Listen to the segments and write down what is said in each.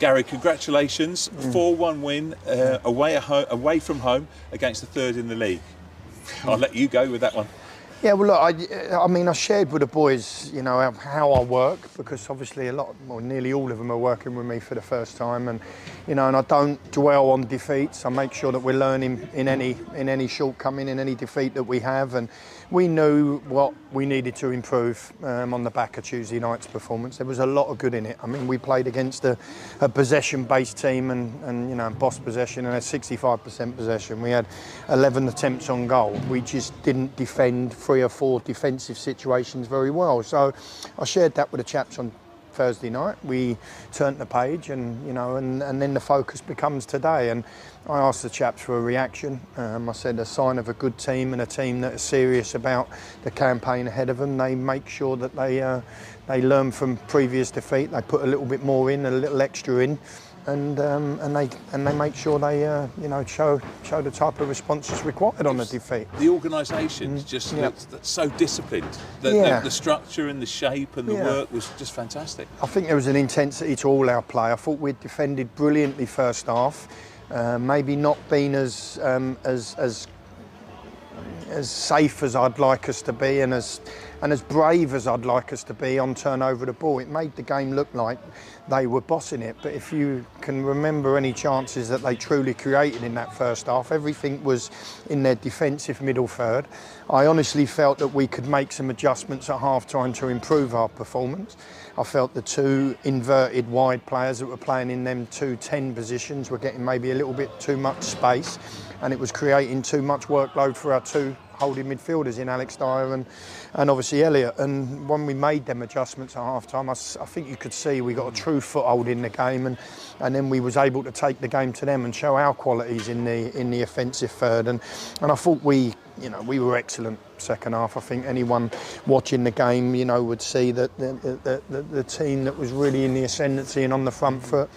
Gary, congratulations. 4-1 win away from home against the third in the league. I'll let you go with that one. Yeah, well, look, I mean, I shared with the boys, you know, how I work, because obviously nearly all of them are working with me for the first time, and you know, and I don't dwell on defeats. I make sure that we're learning in any shortcoming, in any defeat that we have, and we knew what we needed to improve on the back of Tuesday night's performance. There was a lot of good in it. I mean, we played against a possession-based team, and you know, boss possession, and had 65% possession. We had 11 attempts on goal. We just didn't defend 3 or 4 defensive situations very well. So I shared that with the chaps on Thursday night. We turned the page, and you know, and then the focus becomes today. And I asked the chaps for a reaction. I said a sign of a good team, and a team that is serious about the campaign ahead of them. They make sure that they learn from previous defeat. They put a little bit more in, a little extra in. And they make sure they you know, show the type of response that's required on a defeat. The organisation just looked so disciplined. The structure and the shape and the work was just fantastic. I think there was an intensity to all our play. I thought we'd defended brilliantly first half. Maybe not been as safe as I'd like us to be, and as brave as I'd like us to be on turnover the ball. It made the game look like they were bossing it, but if you can remember any chances that they truly created in that first half, everything was in their defensive middle third. I honestly felt that we could make some adjustments at half-time to improve our performance. I felt the 2 inverted wide players that were playing in them 2 10 positions were getting maybe a little bit too much space, and it was creating too much workload for our 2 holding midfielders in Alex Dyer and obviously Elliott. And when we made them adjustments at half-time, I think you could see we got a true foothold in the game, and then we was able to take the game to them and show our qualities in the offensive third. And I thought we were excellent second half. I think anyone watching the game, you know, would see that the team that was really in the ascendancy and on the front foot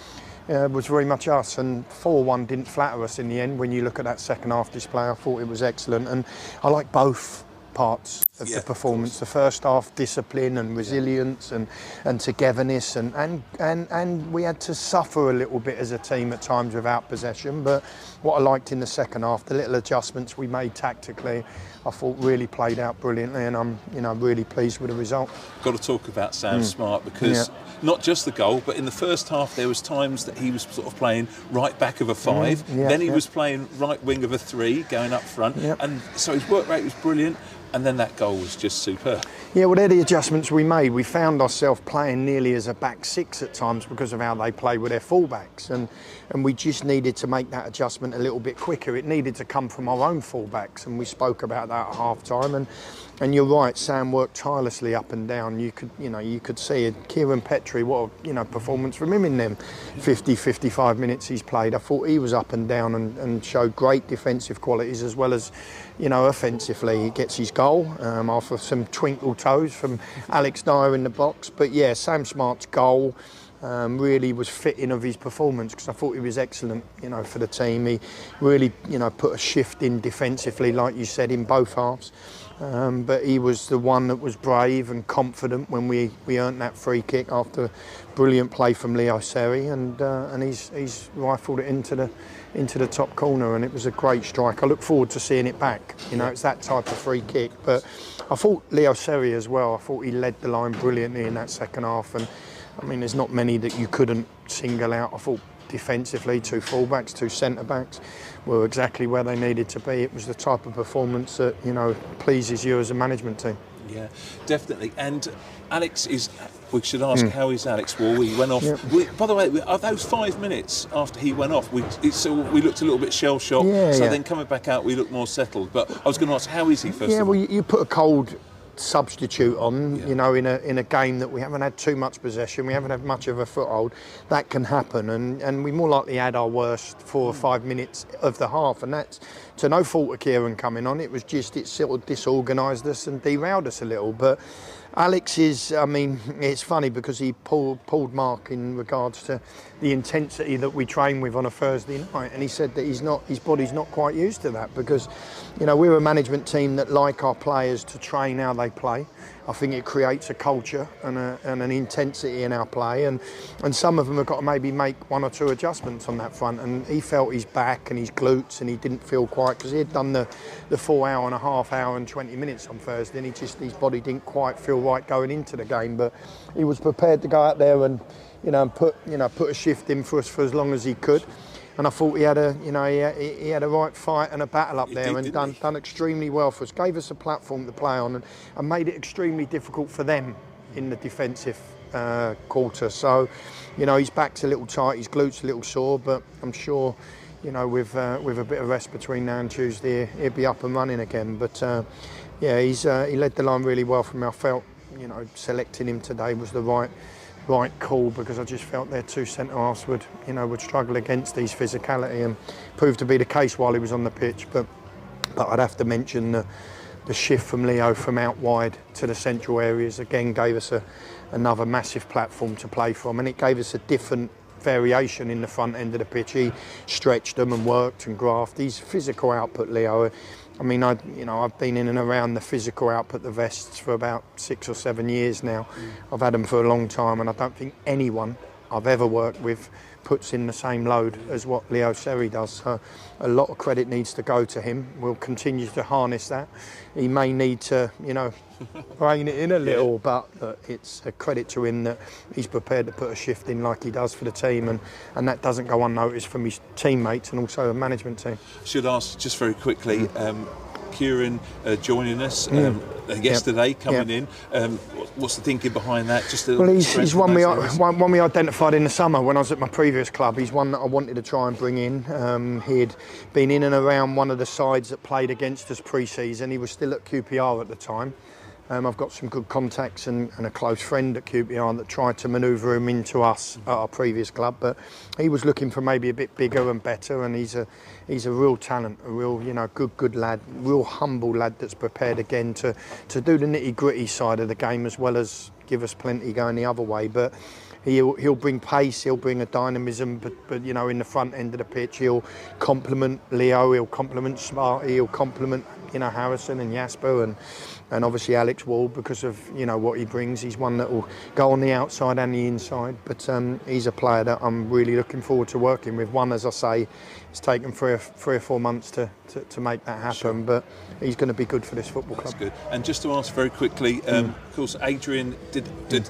was very much us, and 4-1 didn't flatter us in the end. When you look at that second half display, I thought it was excellent, and I like both parts of the performance. The first half, discipline and resilience and togetherness, and we had to suffer a little bit as a team at times without possession, but what I liked in the second half, the little adjustments we made tactically, I thought really played out brilliantly, and I'm really pleased with the result. Got to talk about Sam Smart, because not just the goal, but in the first half there was times that he was sort of playing right back of a 5, then he was playing right wing of a 3, going up front, and so his work rate was brilliant. And then that goal was just superb. Yeah, well, they're the adjustments we made. We found ourselves playing nearly as a back 6 at times because of how they play with their fullbacks, and we just needed to make that adjustment a little bit quicker. It needed to come from our own fullbacks, and we spoke about that at half-time. And you're right, Sam worked tirelessly up and down. You could see it. Kieran Petrie, what a performance from him in them 55 minutes he's played. I thought he was up and down and showed great defensive qualities as well as, you know, offensively. He gets his goal after some twinkle toes from Alex Dyer in the box. But yeah, Sam Smart's goal really was fitting of his performance, because I thought he was excellent, you know, for the team. He really, you know, put a shift in defensively, like you said, in both halves. But he was the one that was brave and confident when we earned that free kick after brilliant play from Leo Seri, and he's rifled it into the top corner, and it was a great strike. I look forward to seeing it back. You know, it's that type of free kick. But I thought Leo Seri as well, I thought he led the line brilliantly in that second half, and I mean, there's not many that you couldn't single out. I thought defensively, 2 fullbacks, 2 centre-backs were exactly where they needed to be. It was the type of performance that, you know, pleases you as a management team. Yeah, definitely. And Alex is, we should ask, how is Alex Wall? He went off. By the way, are those 5 minutes after he went off, we looked a little bit shell-shocked. Then coming back out, we looked more settled. But I was going to ask, how is he first of all? Well, you put a cold substitute on, you know, in a game that we haven't had too much possession, we haven't had much of a foothold. That can happen, and we more likely had our worst 4 or 5 minutes of the half, and that's to no fault of Kieran coming on. It was just, it sort of disorganised us and derailed us a little. But Alex is, I mean, it's funny because he pulled Mark in regards to the intensity that we train with on a Thursday night, and he said that his body's not quite used to that, because, you know, we're a management team that like our players to train how they play, I think it creates a culture and an intensity in our play, and some of them have got to maybe make 1 or 2 adjustments on that front. And he felt his back and his glutes, and he didn't feel quite, because he had done the 4 hour and a half, hour and 20 minutes on Thursday, and his body didn't quite feel right going into the game. But he was prepared to go out there and put a shift in for us for as long as he could. And I thought he had a right fight and a battle up there, and done extremely well for us. Gave us a platform to play on, and made it extremely difficult for them in the defensive quarter. So, his back's a little tight, his glutes a little sore, but I'm sure, with a bit of rest between now and Tuesday, he'll be up and running again. But he led the line really well for me. I felt, selecting him today was the right call, because I just felt their 2 centre-halves would struggle against his physicality, and proved to be the case while he was on the pitch. But I'd have to mention the shift from Leo from out wide to the central areas again gave us another massive platform to play from, and it gave us a different variation in the front end of the pitch. He stretched them and worked and grafted. His physical output, Leo, I mean, I've been in and around the physical output, the vests, for about 6 or 7 years now. I've had them for a long time, and I don't think anyone I've ever worked with puts in the same load as what Leo Seri does. So a lot of credit needs to go to him. We'll continue to harness that. He may need to, rein it in a little, but it's a credit to him that he's prepared to put a shift in like he does for the team, and that doesn't go unnoticed from his teammates and also the management team. Should ask just very quickly, Kieran joining us yesterday, coming in. What's the thinking behind that? He's one we identified in the summer when I was at my previous club. He's one that I wanted to try and bring in. He'd been in and around one of the sides that played against us pre-season. He was still at QPR at the time. I've got some good contacts and a close friend at QPR that tried to manoeuvre him into us at our previous club, but he was looking for maybe a bit bigger and better, and he's a real talent, a real good lad, real humble lad that's prepared again to do the nitty-gritty side of the game as well as give us plenty going the other way. But he'll bring pace, he'll bring a dynamism, but in the front end of the pitch he'll complement Leo, he'll complement Smarty, he'll complement Harrison and Jasper and obviously Alex Wall, because of what he brings. He's one that will go on the outside and the inside, but he's a player that I'm really looking forward to working with. One, as I say, it's taken 3 or 4 months to make that happen, sure. But he's going to be good for this football club. That's good. And just to ask very quickly, of course, Adrian, did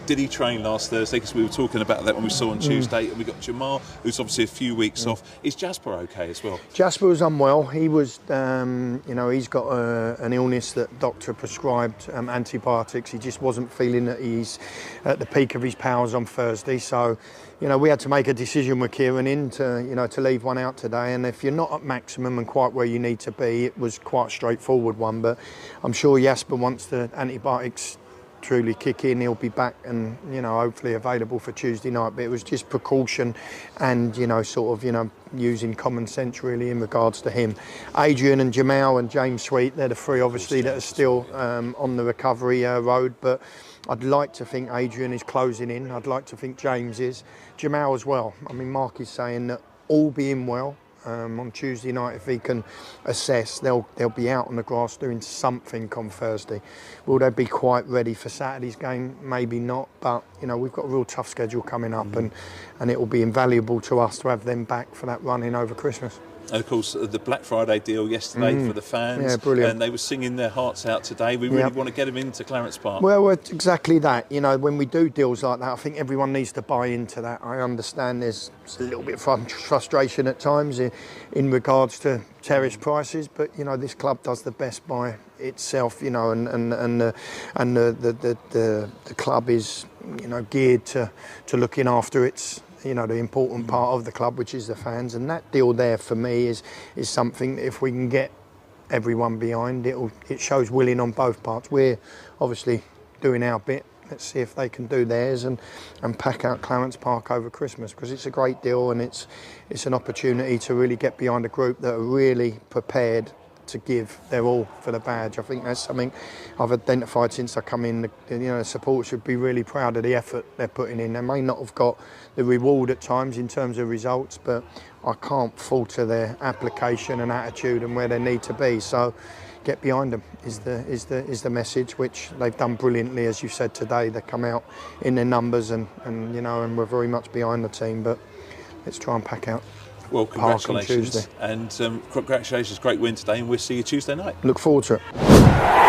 he train last Thursday? Because we were talking about that when we saw on Tuesday, and we got Jamal, who's obviously a few weeks off. Is Jasper okay as well? Jasper was unwell. He was, he's got an illness that doctor prescribed antibiotics. He just wasn't feeling that he's at the peak of his powers on Thursday. So, we had to make a decision with Kieran to leave one out today. And if you're not at maximum and quite where you need to be, it was quite a straightforward one. But I'm sure Jasper, once the antibiotics truly kick in, he'll be back and hopefully available for Tuesday night. But it was just precaution and using common sense really in regards to him. Adrian and Jamal and James Sweet, they're the 3 obviously that are still on the recovery road, but I'd like to think Adrian is closing in. I'd like to think James is. Jamal as well. I mean, Mark is saying that all being well, on Tuesday night, if he can assess, they'll be out on the grass doing something on Thursday. Will they be quite ready for Saturday's game? Maybe not, but we've got a real tough schedule coming up, and it will be invaluable to us to have them back for that run in over Christmas. And of course, the Black Friday deal yesterday for the fans, yeah, brilliant. And they were singing their hearts out today. We really want to get them into Clarence Park. Well, exactly that. When we do deals like that, I think everyone needs to buy into that. I understand there's a little bit of frustration at times in regards to terrace prices, but this club does the best by itself. And the club is geared to looking after its the important part of the club, which is the fans, and that deal there for me is something that if we can get everyone behind, it shows willing on both parts. We're obviously doing our bit. Let's see if they can do theirs and pack out Clarence Park over Christmas, because it's a great deal and it's an opportunity to really get behind a group that are really prepared to give their all for the badge. I think that's something I've identified since I come in. The supporters should be really proud of the effort they're putting in. They may not have got the reward at times in terms of results, but I can't falter their application and attitude and where they need to be. So, get behind them is the message, which they've done brilliantly, as you said today. They come out in their numbers and we're very much behind the team. But let's try and pack out. Well, Park on congratulations, Tuesday. and congratulations, great win today, and we'll see you Tuesday night. Look forward to it.